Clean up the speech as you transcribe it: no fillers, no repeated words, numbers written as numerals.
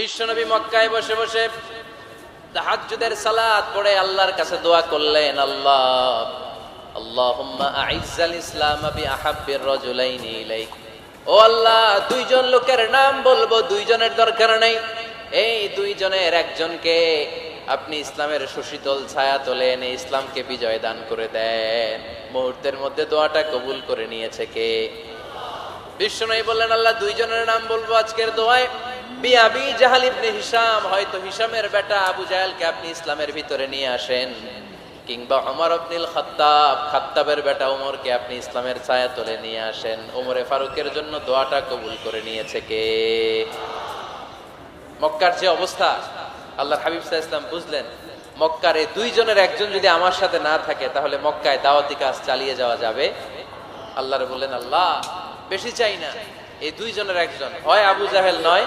বিশ্বনবী মক্কায় বসে বসে তাহাজ্জুদের সালাত পড়ে আল্লাহর কাছে দোয়া করলেন, আল্লাহুম্মা আইজ্জাল ইসলাম বিআহাব্বির রাজুলাইনি ইলাইক। ও আল্লাহ, দুইজন লোকের নাম বলবো, দুইজনের দরকার নাই, এই দুইজনের একজনকে আপনি ইসলামের সুশীতল ছায়া তোলে এনে ইসলামকে বিজয় দান করে দেন। মুহূর্তের মধ্যে দোয়াটা কবুল করে নিয়েছে কে? বিশ্বনবী বললেন, আল্লাহ, দুইজনের নাম বলবো আজকের দোয়ায়। বিআবি জাহল ইবনে হিশাম, হয়তো হিশামের বেটা আবু জাহেলকে আপনি ইসলামের ভিতরে নিয়ে আসেন, কিংবা ওমর ইবনুল খাত্তাব, খাত্তাবের বেটা ওমরকে আপনি ইসলামের ছায়া তোলে নিয়ে আসেন। ওমরে ফারুকের জন্য দোয়াটা কবুল করে নিয়েছে কে? মক্কার যে অবস্থা, আল্লাহর হাবিব সাল্লাল্লাহু আলাইহি ওয়াসাল্লাম বুঝলেন মক্কার এই দুইজনের একজন যদি আমার সাথে না থাকে তাহলে মক্কায় দাওয়াতি কাজ চালিয়ে যাওয়া যাবে। আল্লাহর বললেন, আল্লাহ, বেশি চাই না, এই দুইজনের একজন, হয় আবু জাহেল নয়